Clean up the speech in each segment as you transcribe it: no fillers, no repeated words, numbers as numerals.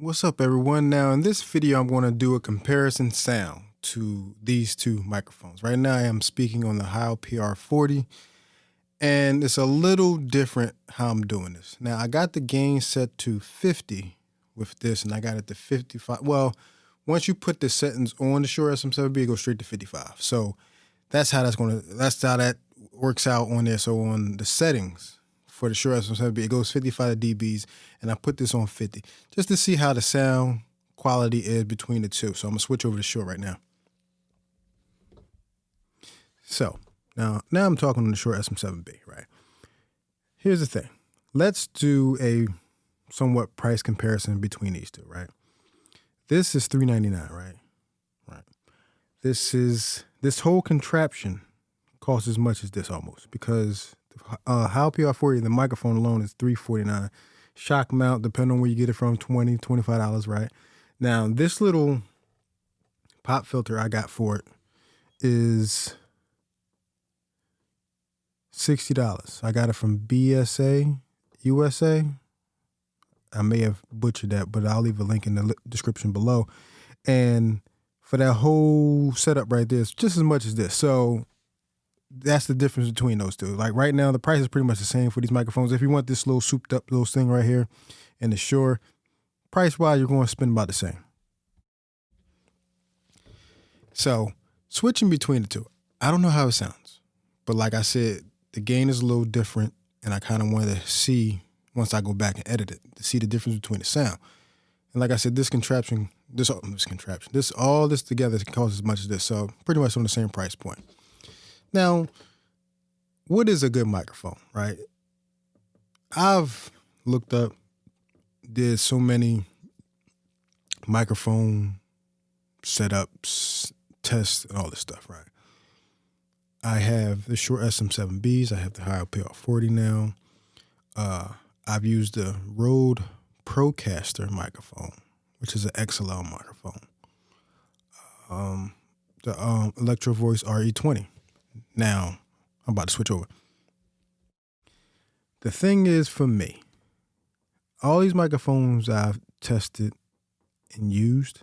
What's up, everyone? Now in this video I'm going to do a comparison sound to these two microphones. Right now I am speaking on the Heil PR40 and it's a little different how I'm doing this. Now I got the gain set to 50 with this and I got it to 55. Well, once you put the settings on the Shure SM7B, it goes straight to 55. So that's how that works out on there. So on the settings for the Shure SM7B, it goes 55 dBs, and I put this on 50 just to see how the sound quality is between the two. So I'm gonna switch over to Shure right now. So now I'm talking on the Shure SM7B, right? Here's the thing. Let's do a somewhat price comparison between these two, right? This is $399, right? Right. This whole contraption costs as much as this almost, because Heil PR40, the microphone alone is $349. Shock mount, depending on where you get it from, $20, $25, right? Now, this little pop filter I got for it is $60. I got it from BSA USA. I may have butchered that, but I'll leave a link in the description below. And for that whole setup right there, it's just as much as this. So that's the difference between those two. Like right now, the price is pretty much the same for these microphones. If you want this little souped up little thing right here and the Shure, price-wise, you're going to spend about the same. So switching between the two, I don't know how it sounds, but like I said, the gain is a little different, and I kind of wanted to see, once I go back and edit it, to see the difference between the sound. And like I said, all this together costs as much as this, so pretty much on the same price point. Now, what is a good microphone, right? I've looked up, did so many microphone setups, tests, and all this stuff, right? I have the Shure SM7Bs. I have the Heil PR40 now. I've used the Rode Procaster microphone, which is an XLR microphone. The Electro Voice RE20. Now, I'm about to switch over. The thing is, for me, all these microphones I've tested and used,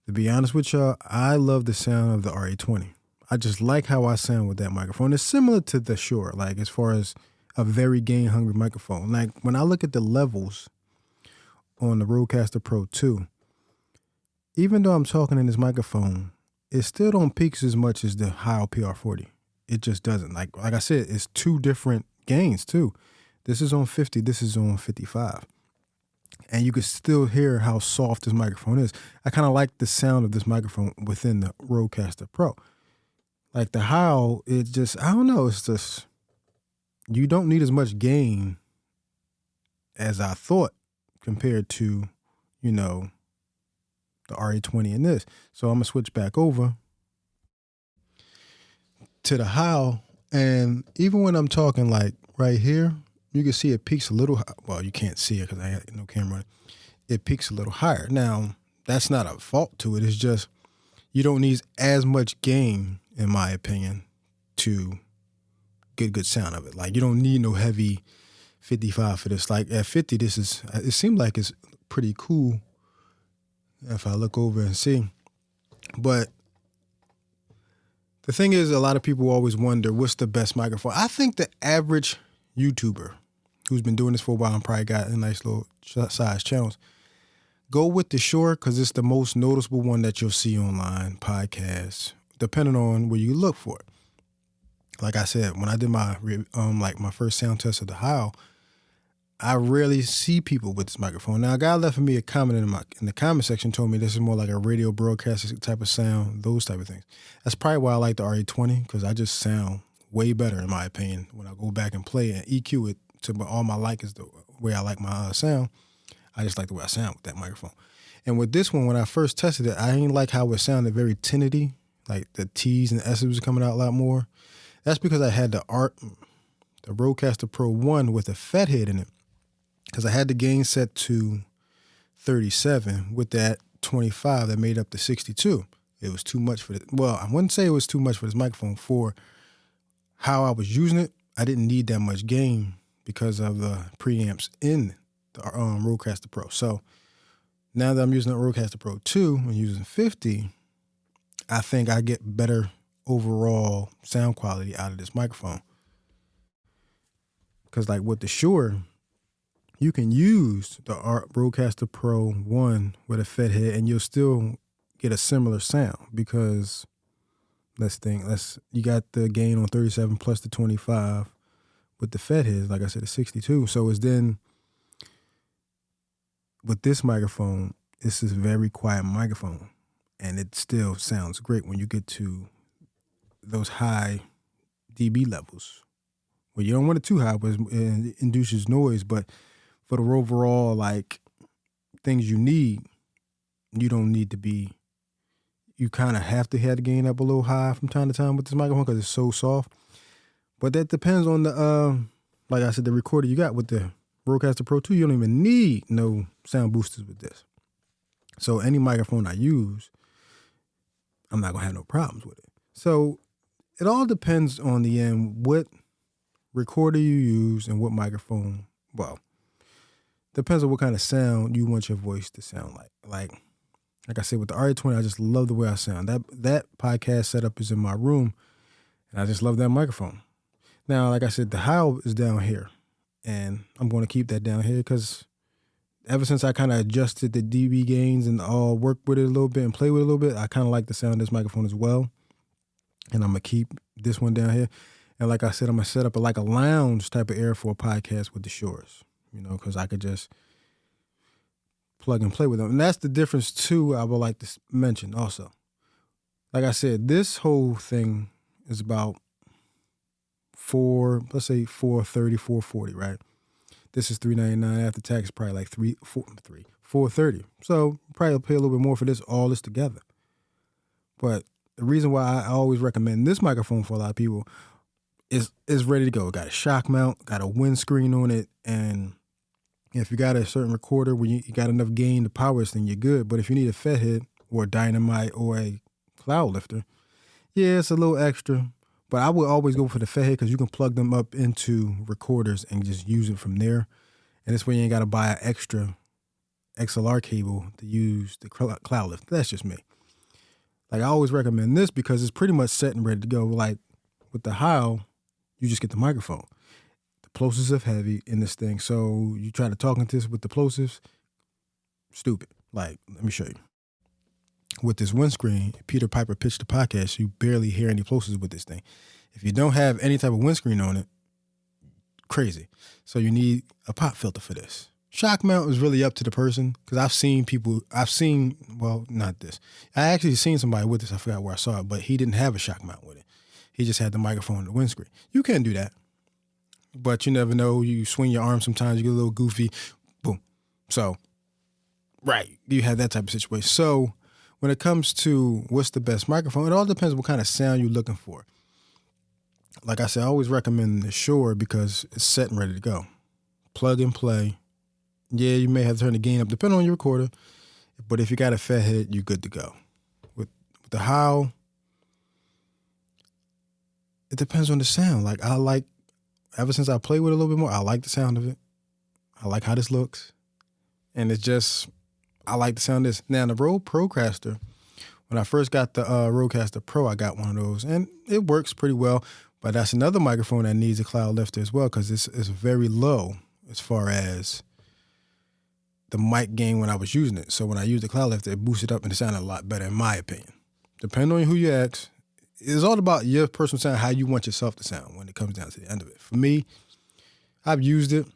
to be honest with y'all, I love the sound of the RE20. I just like how I sound with that microphone. It's similar to the Shure, like as far as a very gain-hungry microphone. Like when I look at the levels on the Rodecaster Pro 2, even though I'm talking in this microphone, it still don't peak as much as the Heil PR40. It just doesn't. Like I said, it's two different gains too. This is on 50, this is on 55. And you can still hear how soft this microphone is. I kind of like the sound of this microphone within the Rodecaster Pro. Like the Heil, it just, I don't know, it's just, you don't need as much gain as I thought compared to, you know, the RE20 in this. So I'm gonna switch back over to the Heil, and even when I'm talking like right here, you can see it peaks a little, well, you can't see it because I had no camera. It peaks a little higher. Now, that's not a fault to it. It's just you don't need as much gain, in my opinion, to get good sound of it. Like you don't need no heavy 55 for this. Like at 50, this is, it seemed like it's pretty cool if I look over and see. But the thing is, a lot of people always wonder, what's the best microphone? I think the average YouTuber who's been doing this for a while and probably got a nice little size channels, go with the Shure because it's the most noticeable one that you'll see online, podcasts, depending on where you look for it. Like I said, when I did my my first sound test of the Heil, I rarely see people with this microphone. Now, a guy left me a comment in the comment section, told me this is more like a radio broadcast type of sound, those type of things. That's probably why I like the RE20, because I just sound way better, in my opinion, when I go back and play and EQ it to all my is the way I like my sound. I just like the way I sound with that microphone. And with this one, when I first tested it, I didn't like how it sounded very tinny, like the T's and S's was coming out a lot more. That's because I had the Rodecaster Pro 1 with a fat head in it, because I had the gain set to 37 with that 25 that made up the 62. It was too much for it. Well, I wouldn't say it was too much for this microphone. For how I was using it, I didn't need that much gain because of the preamps in the Rodecaster Pro. So Now that I'm using the Rodecaster Pro 2 and using 50, I think I get better overall sound quality out of this microphone. Because like with the Shure, you can use the Rodecaster Pro 1 with a fed head and you'll still get a similar sound because you got the gain on 37 plus the 25 with the fed heads, like I said, it's 62. So it's then with this microphone, this is a very quiet microphone and it still sounds great when you get to those high dB levels. Well, you don't want it too high, but it induces noise, but for the overall like things you need, you don't need to be, you kind of have to have the gain up a little high from time to time with this microphone because it's so soft. But that depends on the, like I said, the recorder you got with the Rodecaster Pro 2. You don't even need no sound boosters with this. So any microphone I use, I'm not gonna have no problems with it. So it all depends on the end, what recorder you use and what microphone. Well, depends on what kind of sound you want your voice to sound like. Like I said, with the RA20, I just love the way I sound. That podcast setup is in my room, and I just love that microphone. Now, like I said, the Heil is down here, and I'm going to keep that down here because ever since I kind of adjusted the dB gains and all work with it a little bit and play with it a little bit, I kind of like the sound of this microphone as well. And I'm going to keep this one down here. And like I said, I'm going to set up like a lounge type of area for a podcast with the Shures, because I could just plug and play with them. And that's the difference too, I would like to mention also. Like I said, this whole thing is about let's say $430, $440, right? This is $399 after tax, probably like $430. So probably pay a little bit more for all this together. But the reason why I always recommend this microphone for a lot of people is ready to go. Got a shock mount, got a windscreen on it, and if you got a certain recorder where you got enough gain to power this thing, you're good. But if you need a fed head or a dynamite or a cloud lifter, yeah, it's a little extra. But I would always go for the fed head because you can plug them up into recorders and just use it from there. And this way you ain't got to buy an extra XLR cable to use the cloud lift. That's just me. Like I always recommend this because it's pretty much set and ready to go. Like with the Heil, you just get the microphone. The plosives are heavy in this thing. So you try to talk into this with the plosives, stupid. Like, let me show you. With this windscreen, Peter Piper pitched the podcast, you barely hear any plosives with this thing. If you don't have any type of windscreen on it, crazy. So you need a pop filter for this. Shock mount is really up to the person because not this. I actually seen somebody with this. I forgot where I saw it, but he didn't have a shock mount with it. He just had the microphone and the windscreen. You can do that, but you never know. You swing your arm sometimes, you get a little goofy, boom. So, right, you have that type of situation. So when it comes to what's the best microphone, it all depends what kind of sound you're looking for. Like I said, I always recommend the Shure because it's set and ready to go. Plug and play. Yeah, you may have to turn the gain up depending on your recorder, but if you got a fed head, you're good to go. With the Heil, it depends on the sound. Like ever since I played with it a little bit more, I like the sound of it. I like how this looks. And I like the sound of this. Now, the Rode Procaster, when I first got the Rodecaster Pro, I got one of those, and it works pretty well. But that's another microphone that needs a cloud lifter as well because it's very low as far as the mic gain when I was using it. So when I used the cloud lifter, it boosted up and it sounded a lot better in my opinion. Depending on who you ask, it's all about your personal sound, how you want yourself to sound when it comes down to the end of it. For me, I've used it,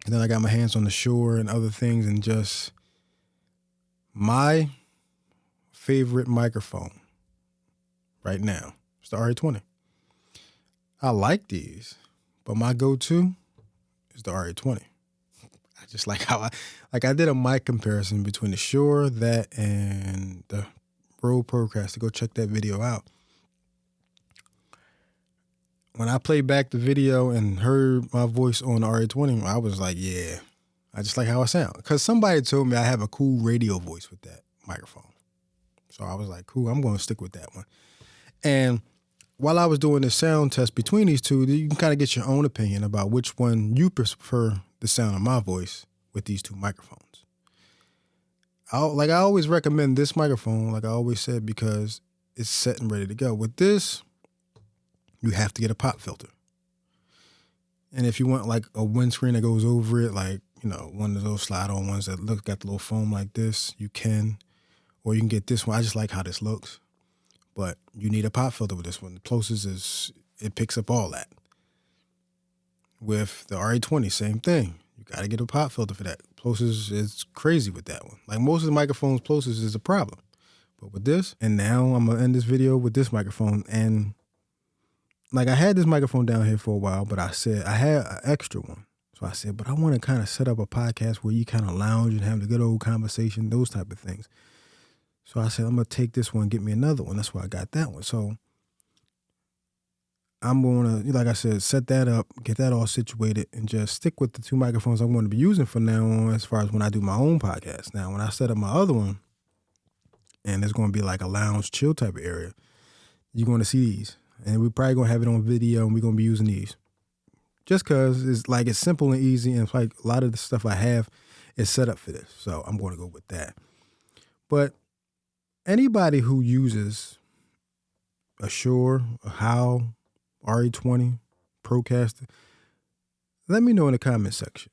and then I got my hands on the Shure and other things, and just my favorite microphone right now is the RA20. I like these, but my go-to is the RA20. I just like how I did a mic comparison between the Shure, that, and the Rode Procaster. Go check that video out. When I played back the video and heard my voice on the RA20, I was like, yeah, I just like how I sound. Because somebody told me I have a cool radio voice with that microphone. So I was like, cool, I'm going to stick with that one. And while I was doing the sound test between these two, you can kind of get your own opinion about which one you prefer the sound of my voice with these two microphones. I always recommend this microphone, like I always said, because it's set and ready to go. With this, you have to get a pop filter. And if you want like a windscreen that goes over it, like, you know, one of those slide-on ones that got the little foam like this, you can. Or you can get this one. I just like how this looks. But you need a pop filter with this one. The closest it picks up all that. With the RA20, same thing. You got to get a pop filter for that. Plosives is crazy with that one. Like most of the microphones, Plosives is a problem. But with this, and now I'm going to end this video with this microphone. And like I had this microphone down here for a while, but I said I had an extra one. So I said, but I want to kind of set up a podcast where you kind of lounge and have the good old conversation, those type of things. So I said, I'm going to take this one and get me another one. That's why I got that one. So I'm going to, like I said, set that up, get that all situated, and just stick with the two microphones I'm going to be using from now on as far as when I do my own podcast. Now, when I set up my other one, and it's going to be like a lounge chill type of area, you're going to see these. And we're probably going to have it on video, and we're going to be using these. Just because it's simple and easy, and it's like a lot of the stuff I have is set up for this. So I'm going to go with that. But anybody who uses a Shure, a Heil, RA20, Procaster, let me know in the comment section.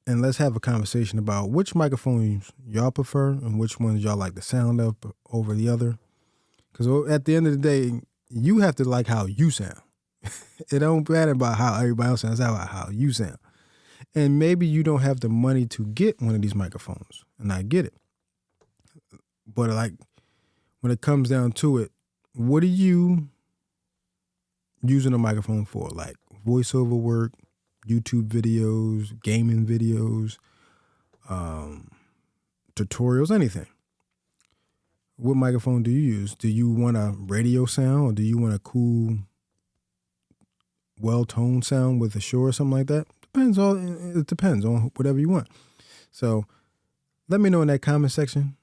And let's have a conversation about which microphones y'all prefer and which ones y'all like the sound of over the other. Because at the end of the day, you have to like how you sound. It don't matter about how everybody else sounds, it's about how you sound. And maybe you don't have the money to get one of these microphones, and I get it. But like when it comes down to it, what are you using a microphone for? Like voiceover work, YouTube videos, gaming videos, tutorials, anything. What microphone do you use? Do you want a radio sound, or do you want a cool, well-toned sound with a Shure or something like that? It depends on whatever you want. So let me know in that comment section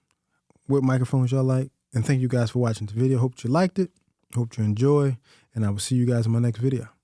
what microphones y'all like. And thank you guys for watching the video. Hope you liked it. Hope you enjoy. And I will see you guys in my next video.